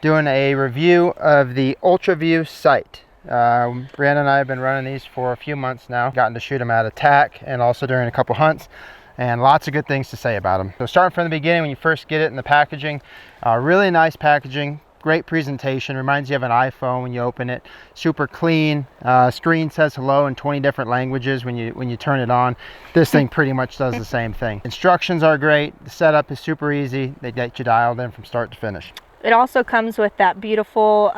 Doing a review of the Ultraview sight. Brianna and I have been running these for a few months now. Gotten to shoot them at attack and also during a couple hunts, and lots of good things to say about them. So starting from the beginning, when you first get it in the packaging, really nice packaging, great presentation, reminds you of an iPhone when you open it. Super clean, screen says hello in 20 different languages when you turn it on. This thing pretty much does the same thing. Instructions are great, the setup is super easy, they get you dialed in from start to finish. It also comes with that beautiful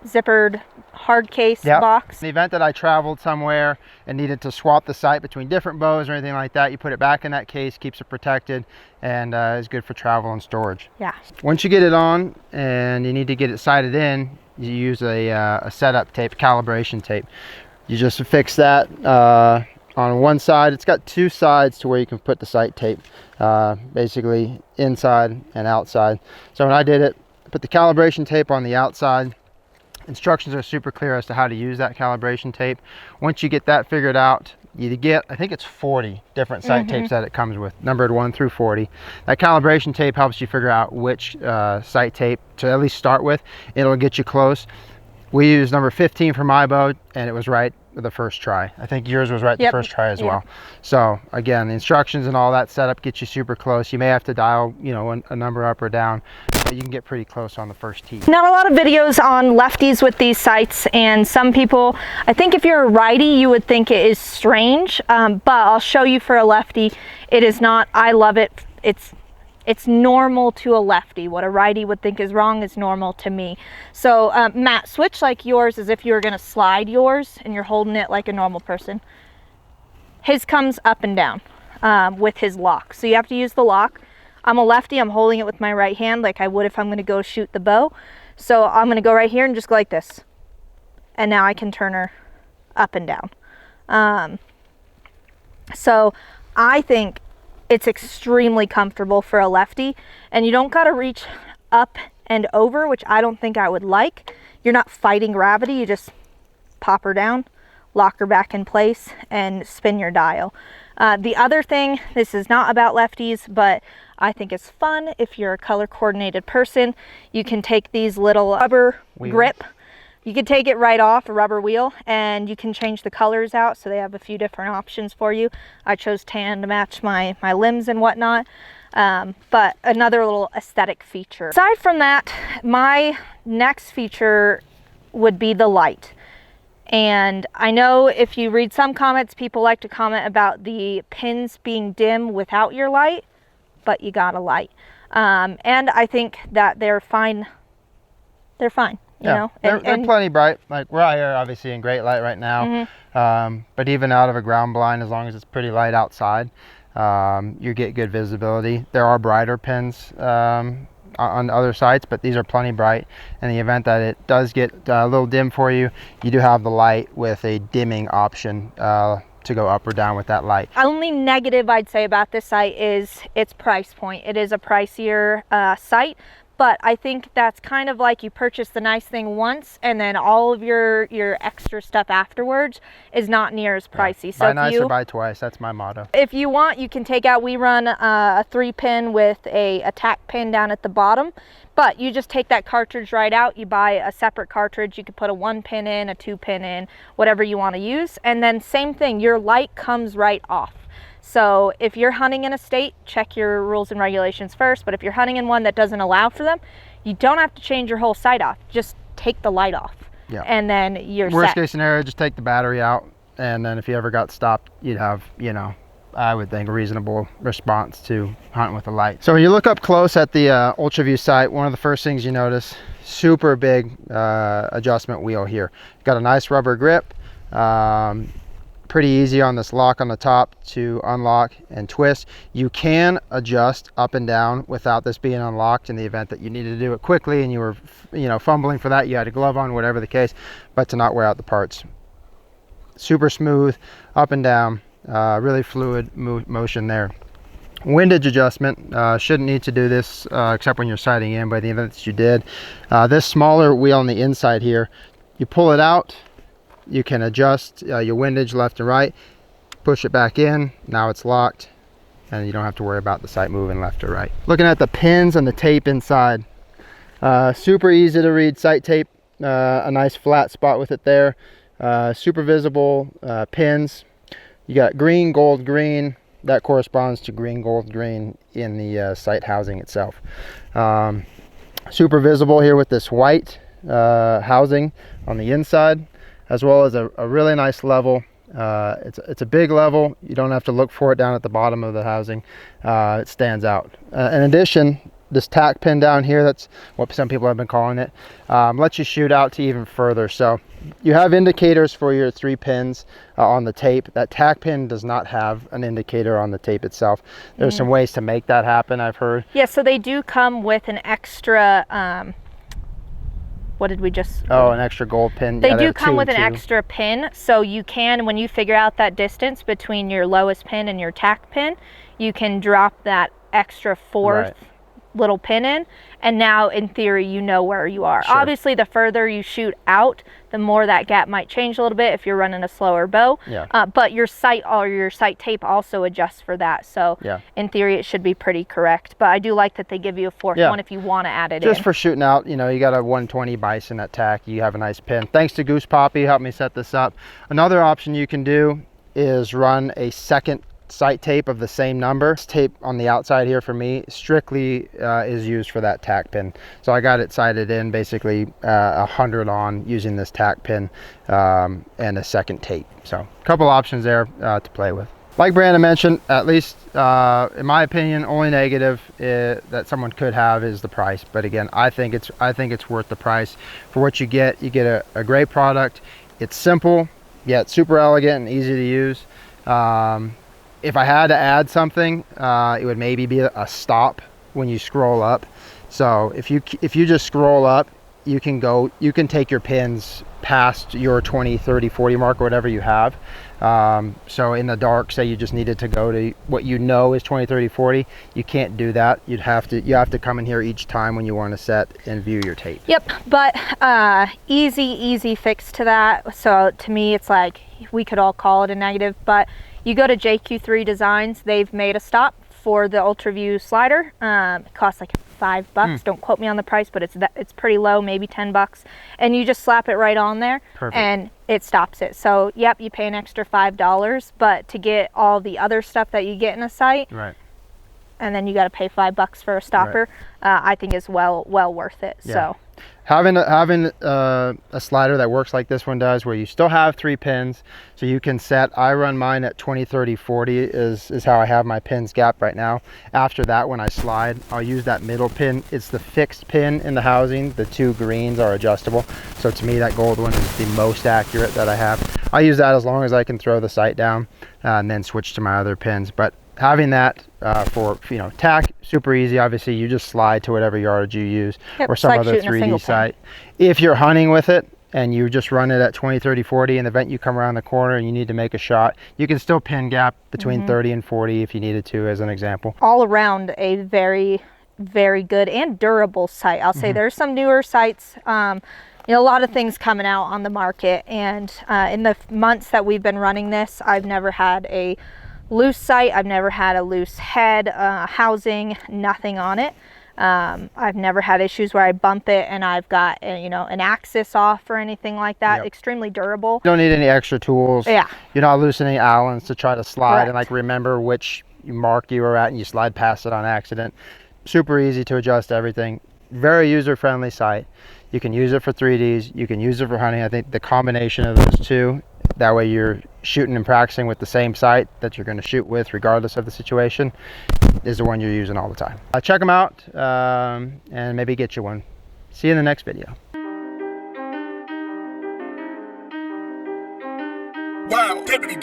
zippered hard case box. In the event that I traveled somewhere and needed to swap the sight between different bows or anything like that, you put it back in that case, keeps it protected, and is good for travel and storage. Yeah. Once you get it on and you need to get it sighted in, you use a setup tape, calibration tape. You just affix that on one side. It's got two sides to where you can put the sight tape, basically inside and outside. So when I did it, put the calibration tape on the outside. Instructions are super clear as to how to use that calibration tape. Once you get that figured out, you get, I think it's 40 different sight tapes that it comes with, numbered 1 through 40. That calibration tape helps you figure out which sight tape to at least start with. It'll get you close. We used number 15 for my bow, and it was right the first try. I think yours was right the first try as well. So again, the instructions and all that setup get you super close. You may have to dial, you know, a number up or down, but you can get pretty close on the first tee. Not a lot of videos on lefties with these sights, and some people, I think if you're a righty, you would think it is strange, but I'll show you for a lefty, it is not. I love it. It's normal to a lefty. What a righty would think is wrong is normal to me. So Matt, switch like yours as if you were going to slide yours and you're holding it like a normal person. His comes up and down with his lock. So you have to use the lock. I'm a lefty. I'm holding it with my right hand like I would if I'm going to go shoot the bow. So I'm going to go right here and just go like this. And now I can turn her up and down. So I think it's extremely comfortable for a lefty, and you don't got to reach up and over, which I don't think I would like. You're not fighting gravity. You just pop her down, lock her back in place, and spin your dial. The other thing, this is not about lefties, but I think it's fun if you're a color coordinated person. You can take these little rubber grip. You can take it right off, a rubber wheel, and you can change the colors out, so they have a few different options for you. I chose tan to match my limbs and whatnot, but another little aesthetic feature. Aside from that, my next feature would be the light. And I know if you read some comments, people like to comment about the pins being dim without your light, but you got a light. And I think that they're fine. They're fine. You know, they're plenty bright. Like we're out here obviously in great light right now, but even out of a ground blind, as long as it's pretty light outside, you get good visibility. There are brighter pins on other sites, but these are plenty bright. In the event that it does get a little dim for you, you do have the light with a dimming option to go up or down with that light. Only negative I'd say about this sight is its price point. It is a pricier sight. But I think that's kind of like you purchase the nice thing once and then all of your extra stuff afterwards is not near as pricey. So buy nice or buy twice, that's my motto. If you want, you can take out, we run a 3-pin with a attack pin down at the bottom, but you just take that cartridge right out, you buy a separate cartridge, you could put a 1-pin in, a 2-pin in, whatever you want to use, and then same thing, your light comes right off. So if you're hunting in a state, check your rules and regulations first. But if you're hunting in one that doesn't allow for them, you don't have to change your whole sight off. Just take the light off. Yeah. And then you're Worst case scenario, just take the battery out. And then if you ever got stopped, you'd have, you know, I would think a reasonable response to hunting with a light. So when you look up close at the Ultraview sight, one of the first things you notice, super big adjustment wheel here. Got a nice rubber grip. Pretty easy on this lock on the top to unlock and twist. You can adjust up and down without this being unlocked in the event that you needed to do it quickly and you were, you know, fumbling for that, you had a glove on, whatever the case, but to not wear out the parts. Super smooth, up and down, really fluid motion there. Windage adjustment, shouldn't need to do this except when you're sighting in, but the event that you did. This smaller wheel on the inside here, you pull it out, you can adjust your windage left and right, push it back in, now it's locked, and you don't have to worry about the sight moving left or right. Looking at the pins and the tape inside, Super easy to read sight tape, a nice flat spot with it there. Super visible pins. You got green, gold, green. That corresponds to green, gold, green in the sight housing itself. Super visible here with this white housing on the inside, as well as a really nice level. It's a big level. You don't have to look for it down at the bottom of the housing. It stands out. In addition, this tack pin down here, that's what some people have been calling it, lets you shoot out to even further. So you have indicators for your 3 pins on the tape. That tack pin does not have an indicator on the tape itself. There's some ways to make that happen, I've heard. Yeah, so they do come with an extra, what did we just... Oh, an extra gold pin. They do come with an extra pin, so you can, when you figure out that distance between your lowest pin and your tack pin, you can drop that extra 4th little pin in, and now in theory you know where you are. Sure. Obviously the further you shoot out, the more that gap might change a little bit if you're running a slower bow. But your sight or your sight tape also adjusts for that, so in theory it should be pretty correct. But I do like that they give you a 4th one if you want to add it just for shooting out. You know, you got a 120 bison at tack, you have a nice pin. Thanks to Goose Poppy, helped me set this up. Another option you can do is run a second sight tape of the same number. This tape on the outside here for me strictly is used for that tack pin. So I got it sighted in basically 100 on using this tack pin and a second tape. So a couple options there to play with. Like Brianna mentioned, at least in my opinion, only negative that someone could have is the price. But again, I think it's worth the price for what you get. You get a great product. It's simple, yet super elegant and easy to use. If I had to add something, it would maybe be a stop when you scroll up. So if you just scroll up, you can take your pins past your 20, 30, 40 mark or whatever you have. So in the dark, say you just needed to go to what you know is 20, 30, 40, you can't do that. You have to come in here each time when you want to set and view your tape. Yep, but easy fix to that. So to me, it's like we could all call it a negative, but you go to JQ3 Designs, they've made a stop for the Ultraview slider. It costs like $5. Don't quote me on the price, but it's pretty low, maybe $10. And you just slap it right on there. Perfect. And it stops it. So yep, you pay an extra $5, but to get all the other stuff that you get in a sight, and then you got to pay $5 for a stopper, I think is well worth it. So having a slider that works like this one does, where you still have 3 pins, so you can set, I run mine at 20, 30, 40 is how I have my pins gapped right now. After that, when I slide, I'll use that middle pin. It's the fixed pin in the housing. The 2 greens are adjustable. So to me, that gold one is the most accurate that I have. I use that as long as I can throw the sight down and then switch to my other pins. But having that for tack, super easy. Obviously you just slide to whatever yardage you use, or some other 3D sight. If you're hunting with it and you just run it at 20, 30, 40, in the event you come around the corner and you need to make a shot, you can still pin gap between 30 and 40 if you needed to, as an example. All around a very good and durable sight. I'll say there's some newer sights, a lot of things coming out on the market, and in the months that we've been running this, I've never had a loose sight, I've never had a loose head, housing, nothing on it. I've never had issues where I bump it and I've got an axis off or anything like that. Extremely durable. You don't need any extra tools. You're not loosening Allens to try to slide and like remember which mark you were at and you slide past it on accident. Super easy to adjust everything. Very user-friendly sight. You can use it for 3Ds, you can use it for hunting. I think the combination of those two, that way you're shooting and practicing with the same sight that you're going to shoot with regardless of the situation, is the one you're using all the time. Check them out and maybe get you one. See you in the next video. Wow, deputy.